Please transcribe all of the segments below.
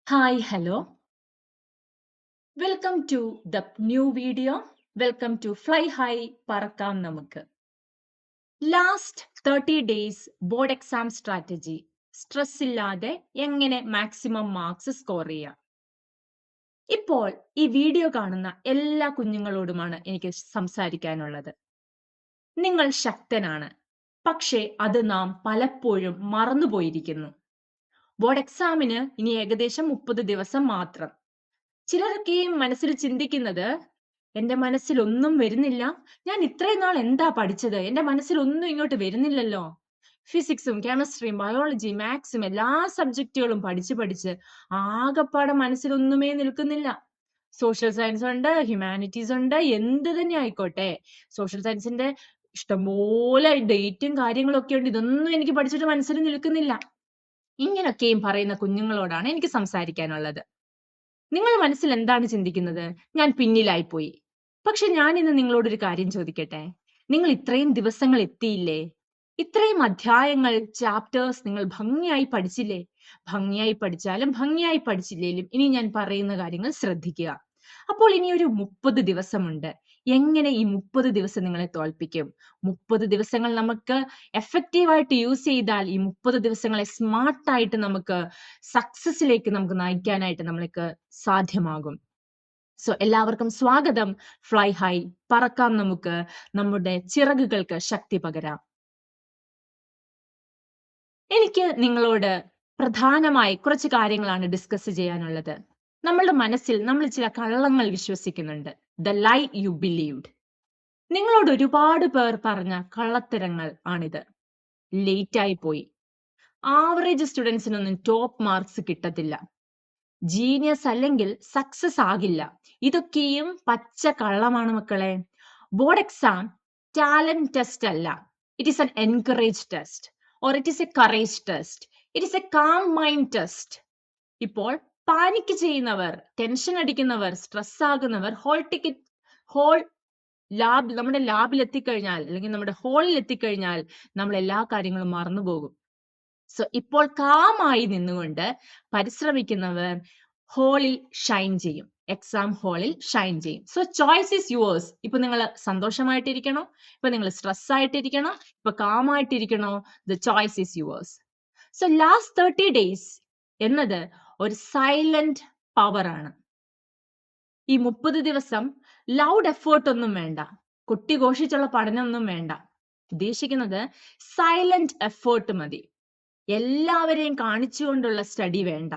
Hi, hello. Welcome to the new video. Welcome to Fly High പറക്കാം നമുക്ക്. Last 30 days board exam strategy. Stress ഇല്ലാതെ എങ്ങനെ maximum marks score ചെയ്യാം. ഇപ്പോൾ ഈ video കാണുന്ന എല്ലാ കുഞ്ഞുങ്ങളോടുമാണ് എനിക്ക് സംസാരിക്കാനുള്ളത്. നിങ്ങൾ ശക്തനാണ്. പക്ഷേ അത് നാം പലപ്പോഴും മറന്നുപോയിരിക്കുന്നു. ബോർഡ് എക്സാമിന് ഇനി ഏകദേശം 30 ദിവസം മാത്രം. ചിലരൊക്കെയും മനസ്സിൽ ചിന്തിക്കുന്നത് എന്റെ മനസ്സിൽ ഒന്നും വരുന്നില്ല, ഞാൻ ഇത്രയും നാൾ എന്താ പഠിച്ചത്, എന്റെ മനസ്സിൽ ഒന്നും ഇങ്ങോട്ട് വരുന്നില്ലല്ലോ. ഫിസിക്സും കെമിസ്ട്രിയും ബയോളജിയും മാത്സും എല്ലാ സബ്ജക്റ്റുകളും പഠിച്ച് ആകപ്പാടെ മനസ്സിലൊന്നുമേ നിൽക്കുന്നില്ല. സോഷ്യൽ സയൻസ് ഉണ്ട്, ഹ്യൂമാനിറ്റീസ് ഉണ്ട്, എന്ത് തന്നെ ആയിക്കോട്ടെ. സോഷ്യൽ സയൻസിന്റെ ഇഷ്ടംപോലെ ഡേറ്റും കാര്യങ്ങളും ഒക്കെ ഉണ്ട്, ഇതൊന്നും എനിക്ക് പഠിച്ചിട്ട് മനസ്സിൽ നിൽക്കുന്നില്ല. ഇങ്ങനൊക്കെയും പറയുന്ന കുഞ്ഞുങ്ങളോടാണ് എനിക്ക് സംസാരിക്കാനുള്ളത്. നിങ്ങൾ മനസ്സിൽ എന്താണ് ചിന്തിക്കുന്നത്? ഞാൻ പിന്നിലായി പോയി. പക്ഷെ ഞാൻ ഇന്ന് നിങ്ങളോടൊരു കാര്യം ചോദിക്കട്ടെ. നിങ്ങൾ ഇത്രയും ദിവസങ്ങൾ എത്തിയില്ലേ? ഇത്രയും അധ്യായങ്ങൾ, ചാപ്റ്റേഴ്സ് നിങ്ങൾ ഭംഗിയായി പഠിച്ചില്ലേ? ഭംഗിയായി പഠിച്ചാലും ഭംഗിയായി പഠിച്ചില്ലേലും ഇനി ഞാൻ പറയുന്ന കാര്യങ്ങൾ ശ്രദ്ധിക്കുക. അപ്പോൾ ഇനി ഒരു 30 ദിവസമുണ്ട്. എങ്ങനെ ഈ 30 ദിവസം നിങ്ങളെ തോൽപ്പിക്കും? 30 ദിവസങ്ങൾ നമുക്ക് എഫക്റ്റീവായിട്ട് യൂസ് ചെയ്താൽ ഈ 30 ദിവസങ്ങളെ സ്മാർട്ടായിട്ട് നമുക്ക് സക്സസിലേക്ക് നമുക്ക് നയിക്കാനായിട്ട് നമ്മൾക്ക് സാധ്യമാകും. സോ എല്ലാവർക്കും സ്വാഗതം. ഫ്ലൈ ഹൈ പറക്കാം നമുക്ക്, നമ്മുടെ ചിറകുകൾക്ക് ശക്തി പകരാം. എനിക്ക് നിങ്ങളോട് പ്രധാനമായി കുറച്ച് കാര്യങ്ങളാണ് ഡിസ്കസ് ചെയ്യാനുള്ളത്. നമ്മളുടെ മനസ്സിൽ നമ്മൾ ചില കള്ളങ്ങൾ വിശ്വസിക്കുന്നുണ്ട്. The lie you believed. നിങ്ങളോട് ഒരുപാട് പേർ പറഞ്ഞ കള്ളത്തരങ്ങൾ ആണിത്. ലേറ്റ് ആയി പോയി, ആവറേജ് സ്റ്റുഡൻസിനൊന്നും ടോപ്പ് മാർക്സ് കിട്ടത്തില്ല, ജീനിയസ് അല്ലെങ്കിൽ സക്സസ് ആകില്ല. ഇതൊക്കെയും പച്ച കള്ളമാണ് മക്കളെ. ബോർഡ് എക്സാം ടാലന്റ് ടെസ്റ്റ് അല്ല. It is an encourage test or it is a courage test. It is a calm mind test. ഇപ്പോൾ പാനിക് ചെയ്യുന്നവർ, ടെൻഷൻ അടിക്കുന്നവർ, സ്ട്രെസ് ആകുന്നവർ ഹോൾ നമ്മുടെ ലാബിൽ എത്തിക്കഴിഞ്ഞാൽ അല്ലെങ്കിൽ നമ്മുടെ ഹോളിൽ എത്തിക്കഴിഞ്ഞാൽ നമ്മൾ എല്ലാ കാര്യങ്ങളും മറന്നുപോകും. സോ ഇപ്പോൾ കാമായി നിന്നുകൊണ്ട് പരിശ്രമിക്കുന്നവർ ഹോളിൽ ഷൈൻ ചെയ്യും, എക്സാം ഹോളിൽ ഷൈൻ ചെയ്യും. So choice is yours. ഇപ്പൊ നിങ്ങൾ സന്തോഷമായിട്ടിരിക്കണോ, ഇപ്പൊ നിങ്ങൾ സ്ട്രെസ് ആയിട്ടിരിക്കണോ, ഇപ്പൊ കാമായിട്ടിരിക്കണോ, the choice is yours. So last 30 days എന്നത് ഒരു സൈലന്റ് പവർ ആണ്. ഈ 30 ദിവസം ലൗഡ് എഫേർട്ട് ഒന്നും വേണ്ട, കൊട്ടിഘോഷിച്ചുള്ള പഠനമൊന്നും വേണ്ട. ഉദ്ദേശിക്കുന്നത് സൈലന്റ് എഫേർട്ട് മതി. എല്ലാവരെയും കാണിച്ചുകൊണ്ടുള്ള സ്റ്റഡി വേണ്ട.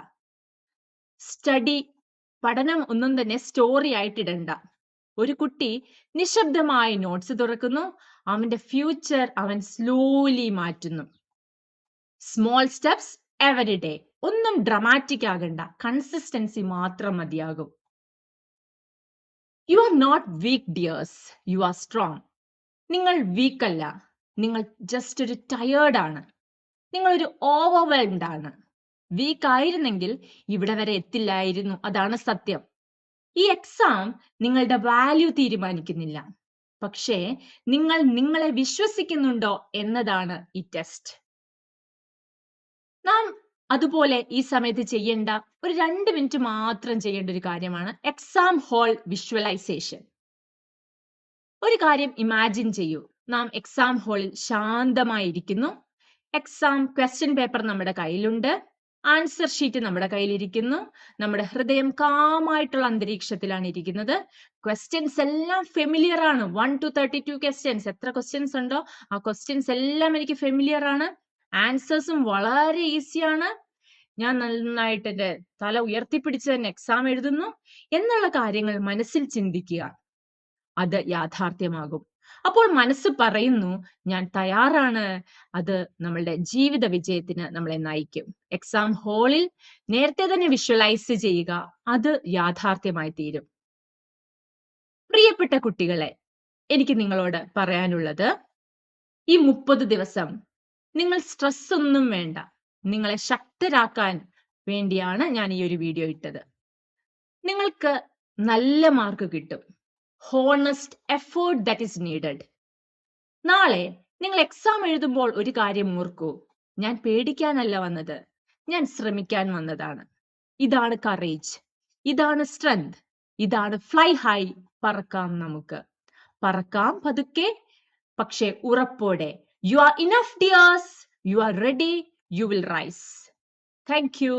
പഠനം ഒന്നും തന്നെ സ്റ്റോറി ആയിട്ട് ഇടണ്ട. ഒരു കുട്ടി നിശബ്ദമായി നോട്ട്സ് തുറക്കുന്നു, അവന്റെ ഫ്യൂച്ചർ അവൻ സ്ലോലി മാറ്റുന്നു. Small steps every day. ഒന്നും ഡ്രമാറ്റിക് ആകണ്ട, കൺസിസ്റ്റൻസി മാത്രം മതിയാകും. You are not weak dears, you are strong. നിങ്ങൾ വീക്ക് അല്ല, നിങ്ങൾ ജസ്റ്റ് ഒരു ടയേർഡ് ആണ്. നിങ്ങൾ ഒരു ഓവർവെൽംഡ് ആണ്. വീക്ക് ആയിരുന്നെങ്കിൽ ഇവിടെ വരെ എത്തില്ലായിരുന്നു, അതാണ് സത്യം. ഈ എക്സാം നിങ്ങളുടെ വാല്യൂ തീരുമാനിക്കുന്നില്ല, പക്ഷേ നിങ്ങൾ നിങ്ങളെ വിശ്വസിക്കുന്നുണ്ടോ എന്നതാണ് ഈ ടെസ്റ്റ്. നാം അതുപോലെ ഈ സമയത്ത് ചെയ്യേണ്ട ഒരു 2 മിനിറ്റ് മാത്രം ചെയ്യേണ്ട ഒരു കാര്യമാണ് എക്സാം ഹോൾ വിഷ്വലൈസേഷൻ. ഒരു കാര്യം ഇമാജിൻ ചെയ്യൂ. നാം എക്സാം ഹാളിൽ ശാന്തമായിരിക്കുന്നു. എക്സാം ക്വസ്റ്റ്യൻ പേപ്പർ നമ്മുടെ കയ്യിലുണ്ട്, ആൻസർ ഷീറ്റ് നമ്മുടെ കയ്യിലിരിക്കുന്നു, നമ്മുടെ ഹൃദയം കാമായിട്ടുള്ള അന്തരീക്ഷത്തിലാണ് ഇരിക്കുന്നത്. ക്വസ്റ്റ്യൻസ് എല്ലാം ഫെമിലിയർ ആണ്. 1 to 32 ക്വസ്റ്റ്യൻസ്, എത്ര ക്വസ്റ്റ്യൻസ് ഉണ്ടോ ആ ക്വസ്റ്റ്യൻസ് എല്ലാം എനിക്ക് ഫെമിലിയർ ആണ്. ആൻസേഴ്സും വളരെ ഈസിയാണ്. ഞാൻ നന്നായിട്ട് എന്റെ തല ഉയർത്തിപ്പിടിച്ച് തന്നെ എക്സാം എഴുതുന്നു എന്നുള്ള കാര്യങ്ങൾ മനസ്സിൽ ചിന്തിക്കുക. അത് യാഥാർത്ഥ്യമാകും. അപ്പോൾ മനസ്സ് പറയുന്നു, ഞാൻ തയ്യാറാണ്. അത് നമ്മളുടെ ജീവിത വിജയത്തിന് നമ്മളെ നയിക്കും. എക്സാം ഹാളിൽ നേരത്തെ തന്നെ വിഷ്വലൈസ് ചെയ്യുക, അത് യാഥാർത്ഥ്യമായി തീരും. പ്രിയപ്പെട്ട കുട്ടികളെ, എനിക്ക് നിങ്ങളോട് പറയാനുള്ളത്, ഈ 30 ദിവസം നിങ്ങൾ സ്ട്രെസ് ഒന്നും വേണ്ട, നിങ്ങളെ ശക്തരാക്കാൻ വേണ്ടിയാണ് ഞാൻ ഈ ഒരു വീഡിയോ ഇട്ടത്. നിങ്ങൾക്ക് നല്ല മാർക്ക് കിട്ടും. Honest effort that is needed. നാളെ നിങ്ങൾ എക്സാം എഴുതുമ്പോൾ ഒരു കാര്യം ഓർക്കൂ, ഞാൻ പേടിക്കാനല്ല വന്നത്, ഞാൻ ശ്രമിക്കാൻ വന്നതാണ്. ഇതാണ് കറേജ്, ഇതാണ് സ്ട്രെങ്ത്, ഇതാണ് ഫ്ലൈ ഹൈ, പറക്കാം നമുക്ക്. പറക്കാം പതുക്കെ, പക്ഷെ ഉറപ്പോടെ. You are enough, dears. You are ready. You will rise. Thank you.